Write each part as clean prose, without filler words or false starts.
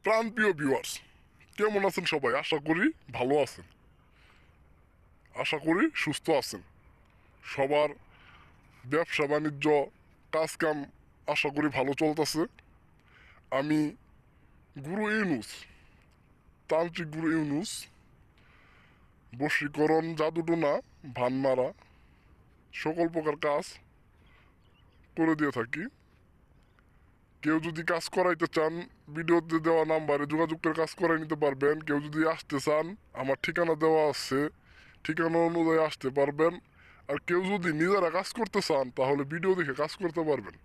প্রাণপ্রিয় ভিউয়ার্স, কেমন আছেন সবাই? আশা করি ভালো আছেন, আশা করি সুস্থ আছেন। সবার ব্যবসা বাণিজ্য কাজকাম আশা করি ভালো চলতেছে। আমি গুরু ইউনুস, তান্ত্রিক গুরু ইউনুস, বশীকরণ, জাদুটোনা, ভানমারা সকল প্রকার কাজ করে দিয়ে থাকি। কেউ যদি কাজ করাইতে চান, ভিডিওতে দেওয়া নাম্বারে যোগাযোগ করে কাজ করাই নিতে পারবেন। কেউ যদি আসতে চান, আমার ঠিকানা দেওয়া আছে, ঠিকানা অনুযায়ী আসতে পারবেন। আর কেউ যদি নিজেরা কাজ করতে চান, তাহলে ভিডিও দেখে কাজ করতে পারবেন।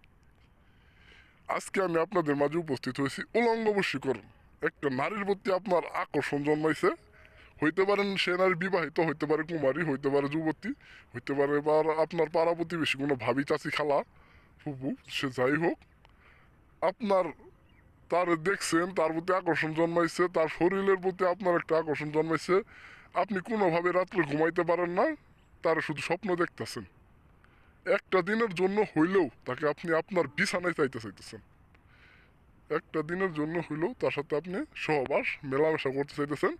আজকে আমি আপনাদের মাঝে উপস্থিত হয়েছি উলঙ্গ বশীকরণ। একটা নারীর প্রতি আপনার আকর্ষণ জন্মাইছে, হইতে পারেন সে নারী বিবাহিত, হইতে পারে কুমারী, হইতে পারে যুবতী, হইতে পারে বা আপনার পাড়া প্রতিবেশী কোনো ভাবি, চাচি, খালা, ফুপু, সে যাই হোক, আপনার তার দেখছেন, তার প্রতি আকর্ষণ জন্মাইছে, তার শরীরের প্রতি আপনার একটা আকর্ষণ জন্মাইছে। আপনি কোনোভাবে রাত্রে ঘুমাইতে পারেন না, তার শুধু স্বপ্ন দেখতেছেন। একটা দিনের জন্য হইলেও তাকে আপনি আপনার বিছানায় চাইতেছেন। একটা দিনের জন্য হইলেও তার সাথে আপনি সহবাস, মেলামেশা করতে চাইতেছেন।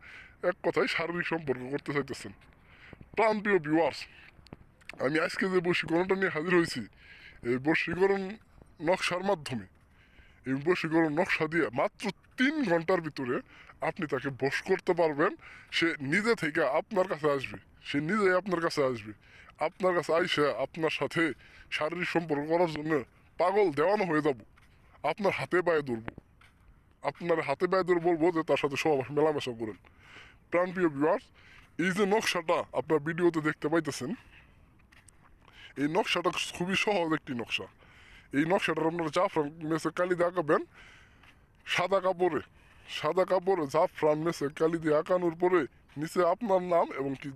এক কথায় শারীরিক সম্পর্ক করতে চাইতেছেন। প্রাণপ্রিয় ভিউয়ার্স, আমি আজকে যে বশীকরণটা নিয়ে হাজির হয়েছি, এই বশীকরণ নকশার মাধ্যমে, এই বশীকরণ নকশা দিয়ে মাত্র 3 ঘন্টার ভিতরে আপনি তাকে বশ করতে পারবেন। সে নিজে থেকে আপনার কাছে আসবে, সে নিজেই আপনার কাছে আসবে। আপনার কাছে আইসে আপনার সাথে শারীরিক সম্পর্ক করার জন্য পাগল দেওয়ানো হয়ে যাব। আপনার হাতে পায়ে ধরবো, আপনার হাতে পায়ে ধরে বলবো যে তার সাথে সহবাস মেলামেশা করেন। প্রাণপ্রিয় ভিউয়ার্স, এই যে নকশাটা আপনার ভিডিওতে দেখতে পাইতেছেন, এই নকশাটা খুবই সহজ একটি নকশা। এই নকশাটার আপনারা জাফরান মেসে কালি দিয়ে আঁকাবেন। সাদা কাপড়ে, সাদা কাপড়ে জাফরান মেসে কালি দিয়ে আঁকানোর পরে নিচে আপনার নাম এবং কি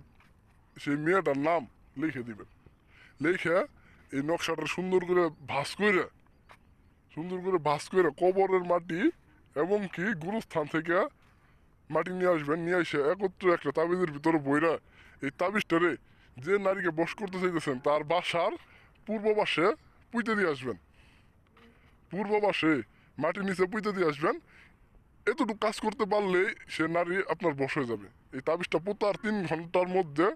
সেই মেয়েটার নাম লিখে দিবেন। লিখে এই নকশাটা সুন্দর করে ভাঁজ করে কবরের মাটি এবং কি গুরুস্থান থেকে মাটি নিয়ে আসবেন। নিয়ে এসে একত্র একটা তাবিজের ভিতরে বইরা এই তাবিজটারে যে নারীকে বশ করতে চাইতেছেন তার বাসার পূর্ব পাশে পুঁতে দিয়ে আসবেন। পূর্ব পাশে মাটির নিচে পুঁতে দিয়ে আসবেন। এতটুকু কাজ করতে পারলেই সে নারী আপনার বশ হয়ে যাবে। এই তাবিজটা পোতার 3 ঘন্টার মধ্যে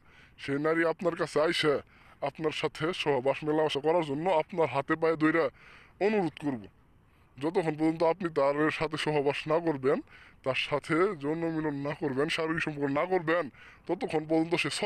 সে নারী আপনার কাছে আইসে আপনার সাথে সহবাস মেলামেশা করার জন্য আপনার হাতে পায়ে ধইরা অনুরোধ করব। যতক্ষণ পর্যন্ত আপনি তার সাথে সহবাস না করবেন, তার সাথে যৌন মিলন না করবেন, শারীরিক সম্পর্ক না করবেন, ততক্ষণ পর্যন্ত সে